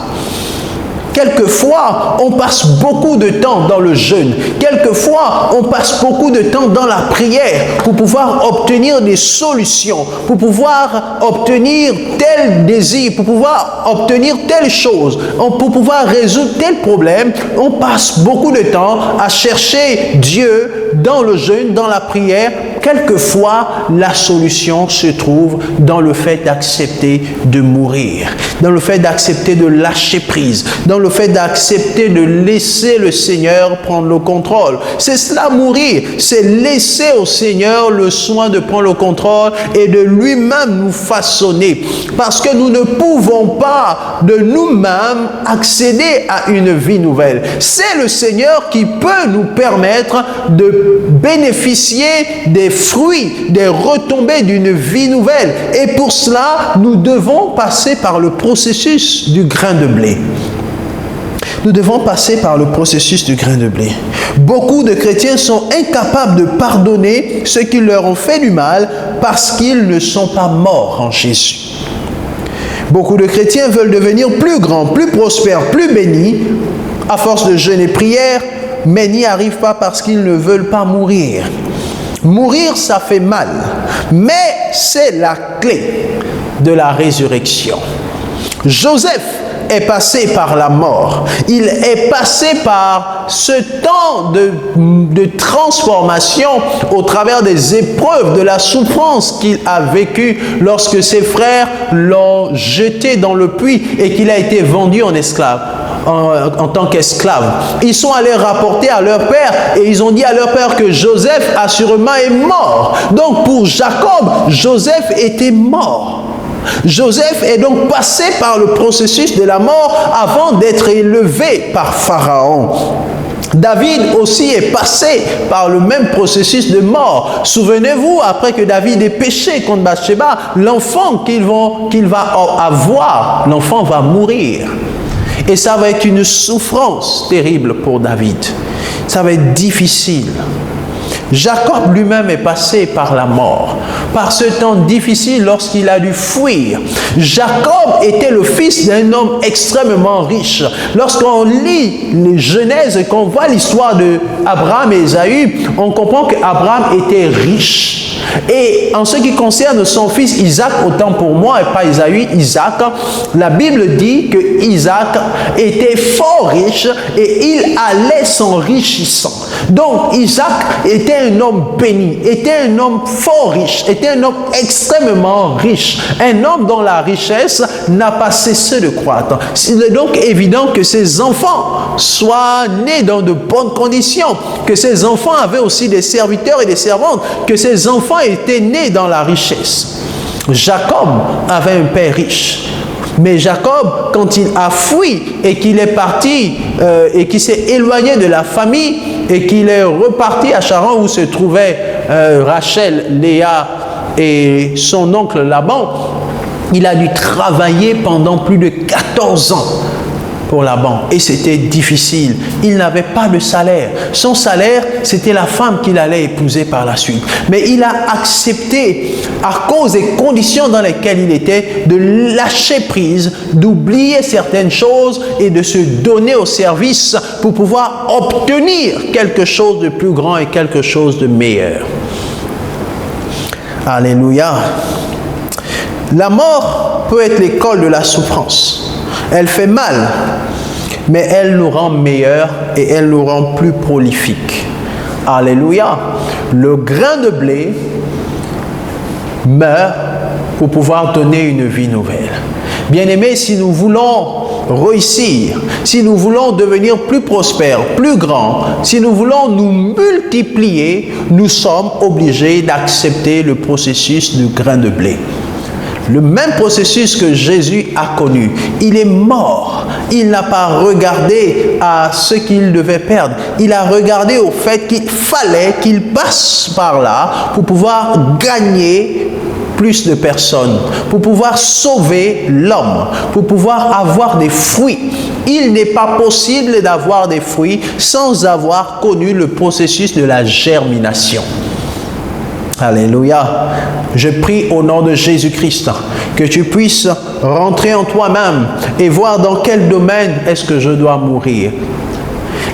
Quelquefois, on passe beaucoup de temps dans le jeûne. Quelquefois, on passe beaucoup de temps dans la prière pour pouvoir obtenir des solutions, pour pouvoir obtenir tel désir, pour pouvoir obtenir telle chose, pour pouvoir résoudre tel problème. On passe beaucoup de temps à chercher Dieu dans le jeûne, dans la prière. Quelquefois, la solution se trouve dans le fait d'accepter de mourir, dans le fait d'accepter de lâcher prise, dans le fait d'accepter de laisser le Seigneur prendre le contrôle. C'est cela mourir, c'est laisser au Seigneur le soin de prendre le contrôle et de lui-même nous façonner. Parce que nous ne pouvons pas de nous-mêmes accéder à une vie nouvelle. C'est le Seigneur qui peut nous permettre de bénéficier des fruits, des retombées d'une vie nouvelle. Et pour cela, nous devons passer par le processus du grain de blé. Nous devons passer par le processus du grain de blé. Beaucoup de chrétiens sont incapables de pardonner ceux qui leur ont fait du mal parce qu'ils ne sont pas morts en Jésus. Beaucoup de chrétiens veulent devenir plus grands, plus prospères, plus bénis à force de jeûne et prière, mais n'y arrivent pas parce qu'ils ne veulent pas mourir. Mourir, ça fait mal, mais c'est la clé de la résurrection. Joseph est passé par la mort. Il est passé par ce temps de transformation au travers des épreuves, de la souffrance qu'il a vécue lorsque ses frères l'ont jeté dans le puits et qu'il a été vendu en esclave. En tant qu'esclave. Ils sont allés rapporter à leur père et ils ont dit à leur père que Joseph assurément est mort. Donc pour Jacob, Joseph était mort. Joseph est donc passé par le processus de la mort avant d'être élevé par Pharaon. David aussi est passé par le même processus de mort. Souvenez-vous, après que David ait péché contre Bathsheba, l'enfant qu'il va avoir, l'enfant va mourir. Et ça va être une souffrance terrible pour David. Ça va être difficile. Jacob lui-même est passé par la mort, par ce temps difficile lorsqu'il a dû fuir. Jacob était le fils d'un homme extrêmement riche. Lorsqu'on lit les Genèses et qu'on voit l'histoire d'Abraham et Ésaü, on comprend qu'Abraham était riche. Et en ce qui concerne son fils Isaac, autant pour moi et pas Ésaü, Isaac, la Bible dit que Isaac était fort riche et il allait s'enrichissant. Donc Isaac était un homme béni, était un homme fort riche, était un homme extrêmement riche, un homme dont la richesse n'a pas cessé de croître. Il est donc évident que ses enfants soient nés dans de bonnes conditions, que ses enfants avaient aussi des serviteurs et des servantes, que ses enfants étaient nés dans la richesse. Jacob avait un père riche. Mais Jacob, quand il a fui et qu'il est parti et qu'il s'est éloigné de la famille et qu'il est reparti à Charan où se trouvaient Rachel, Léa et son oncle Laban, il a dû travailler pendant plus de 14 ans pour Laban. Et c'était difficile. Il n'avait pas de salaire. Son salaire, c'était la femme qu'il allait épouser par la suite. Mais il a accepté, à cause des conditions dans lesquelles il était, de lâcher prise, d'oublier certaines choses et de se donner au service pour pouvoir obtenir quelque chose de plus grand et quelque chose de meilleur. Alléluia. La mort peut être l'école de la souffrance. Elle fait mal, mais elle nous rend meilleurs et elle nous rend plus prolifiques. Alléluia. Le grain de blé meurt pour pouvoir donner une vie nouvelle. Bien-aimés, si nous voulons réussir, si nous voulons devenir plus prospères, plus grands, si nous voulons nous multiplier, nous sommes obligés d'accepter le processus du grain de blé. Le même processus que Jésus a connu. Il est mort. Il n'a pas regardé à ce qu'il devait perdre. Il a regardé au fait qu'il fallait qu'il passe par là pour pouvoir gagner plus de personnes, pour pouvoir sauver l'homme, pour pouvoir avoir des fruits. Il n'est pas possible d'avoir des fruits sans avoir connu le processus de la germination. Alléluia. Je prie au nom de Jésus-Christ que tu puisses rentrer en toi-même et voir dans quel domaine est-ce que je dois mourir.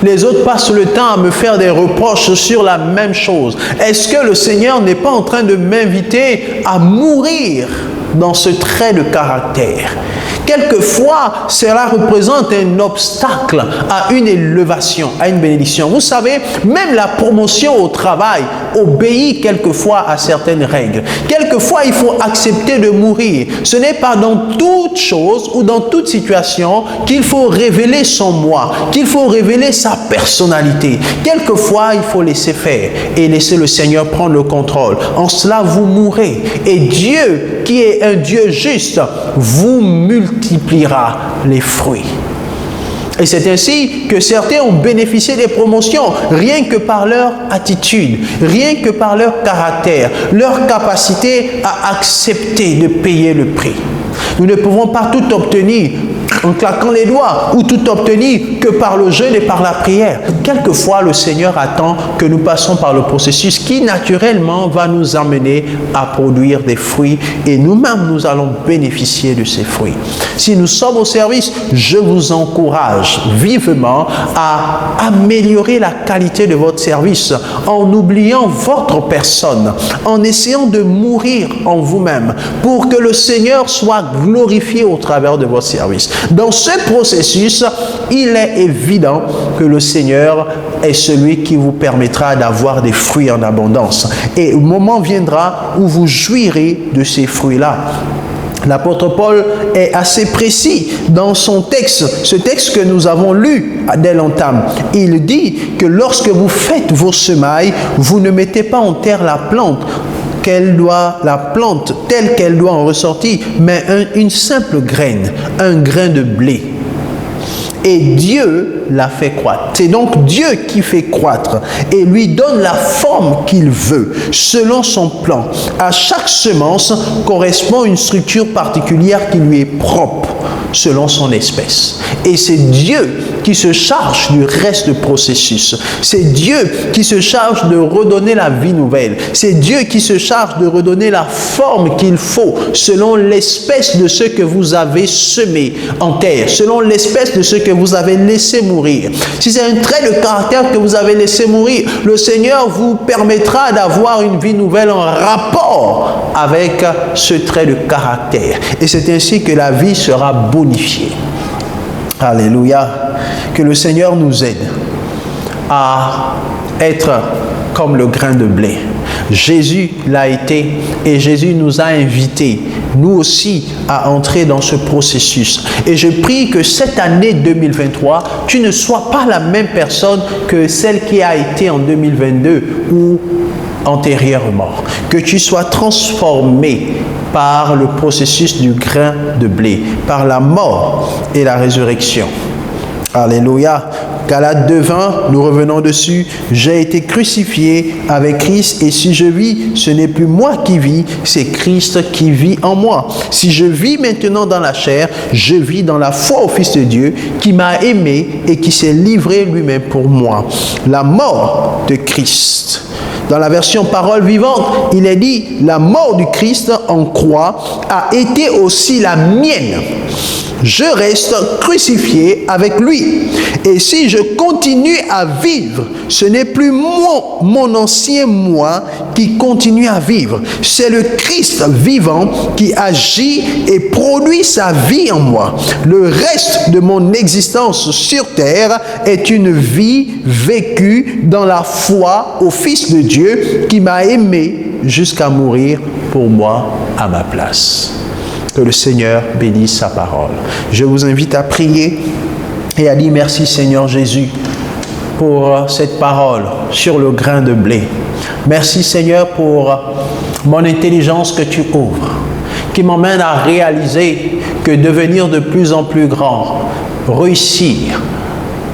Les autres passent le temps à me faire des reproches sur la même chose. Est-ce que le Seigneur n'est pas en train de m'inviter à mourir dans ce trait de caractère? Quelquefois, cela représente un obstacle à une élévation, à une bénédiction. Vous savez, même la promotion au travail obéit quelquefois à certaines règles. Quelquefois, il faut accepter de mourir. Ce n'est pas dans toute chose ou dans toute situation qu'il faut révéler son moi, qu'il faut révéler sa personnalité. Quelquefois, il faut laisser faire et laisser le Seigneur prendre le contrôle. En cela, vous mourrez. Et Dieu, qui est un Dieu juste, vous multipliera les fruits. Et c'est ainsi que certains ont bénéficié des promotions, rien que par leur attitude, rien que par leur caractère, leur capacité à accepter de payer le prix. Nous ne pouvons pas tout obtenir en claquant les doigts ou tout obtenir que par le jeûne et par la prière. Quelquefois, le Seigneur attend que nous passions par le processus qui, naturellement, va nous amener à produire des fruits et nous-mêmes, nous allons bénéficier de ces fruits. Si nous sommes au service, je vous encourage vivement à améliorer la qualité de votre service en oubliant votre personne, en essayant de mourir en vous-même pour que le Seigneur soit glorifié au travers de votre service. Dans ce processus, il est évident que le Seigneur est celui qui vous permettra d'avoir des fruits en abondance. Et le moment viendra où vous jouirez de ces fruits-là. L'apôtre Paul est assez précis dans son texte, ce texte que nous avons lu dès l'entame. Il dit que lorsque vous faites vos semailles, vous ne mettez pas en terre la plante telle qu'elle doit en ressortir, mais une simple graine, un grain de blé. Et Dieu l'a fait croître. C'est donc Dieu qui fait croître et lui donne la forme qu'il veut, selon son plan. À chaque semence correspond une structure particulière qui lui est propre, selon son espèce. Et c'est Dieu qui se charge du reste du processus. C'est Dieu qui se charge de redonner la vie nouvelle. C'est Dieu qui se charge de redonner la forme qu'il faut, selon l'espèce de ce que vous avez semé en terre, selon l'espèce de ce que vous avez laissé mourir. Si c'est un trait de caractère que vous avez laissé mourir, le Seigneur vous permettra d'avoir une vie nouvelle en rapport avec ce trait de caractère. Et c'est ainsi que la vie sera bonifiée. Alléluia. Que le Seigneur nous aide à être comme le grain de blé. Jésus l'a été et Jésus nous a invités, nous aussi, à entrer dans ce processus. Et je prie que cette année 2023, tu ne sois pas la même personne que celle qui a été en 2022 ou antérieurement. Que tu sois transformé par le processus du grain de blé, par la mort et la résurrection. Alléluia. Galates 2:20, nous revenons dessus. J'ai été crucifié avec Christ et si je vis, ce n'est plus moi qui vis, c'est Christ qui vit en moi. Si je vis maintenant dans la chair, je vis dans la foi au Fils de Dieu qui m'a aimé et qui s'est livré lui-même pour moi. La mort de Christ. Dans la version parole vivante, il est dit, la mort du Christ en croix a été aussi la mienne. Je reste crucifié avec lui. Et si je continue à vivre, ce n'est plus mon ancien moi qui continue à vivre. C'est le Christ vivant qui agit et produit sa vie en moi. Le reste de mon existence sur terre est une vie vécue dans la foi au Fils de Dieu qui m'a aimé jusqu'à mourir pour moi à ma place. Que le Seigneur bénisse sa parole. Je vous invite à prier et à dire merci Seigneur Jésus pour cette parole sur le grain de blé. Merci Seigneur pour mon intelligence que tu ouvres, qui m'emmène à réaliser que devenir de plus en plus grand, réussir,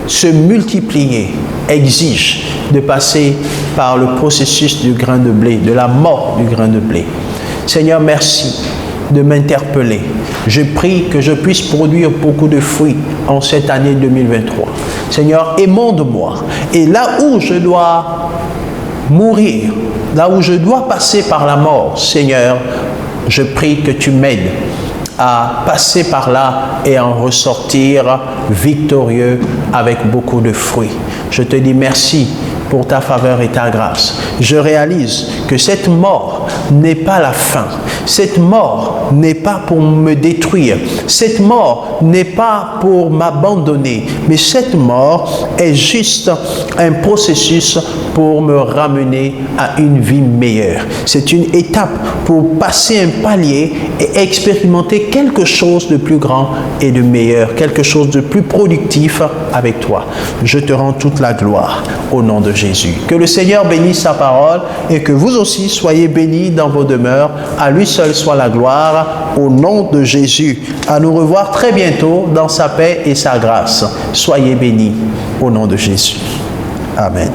se multiplier, exige de passer par le processus du grain de blé, de la mort du grain de blé. Seigneur, merci de m'interpeller. Je prie que je puisse produire beaucoup de fruits en cette année 2023. Seigneur, émonde-moi. Et là où je dois mourir, là où je dois passer par la mort, Seigneur, je prie que tu m'aides à passer par là et en ressortir victorieux avec beaucoup de fruits. Je te dis merci pour ta faveur et ta grâce. Je réalise que cette mort n'est pas la fin. Cette mort n'est pas pour me détruire. Cette mort n'est pas pour m'abandonner. Mais cette mort est juste un processus pour me ramener à une vie meilleure. C'est une étape pour passer un palier et expérimenter quelque chose de plus grand et de meilleur, quelque chose de plus productif avec toi. Je te rends toute la gloire au nom de Jésus. Que le Seigneur bénisse sa parole et que vous aussi soyez bénis dans vos demeures. À lui seul soit la gloire au nom de Jésus. À nous revoir très bientôt dans sa paix et sa grâce. Soyez bénis au nom de Jésus. Amen.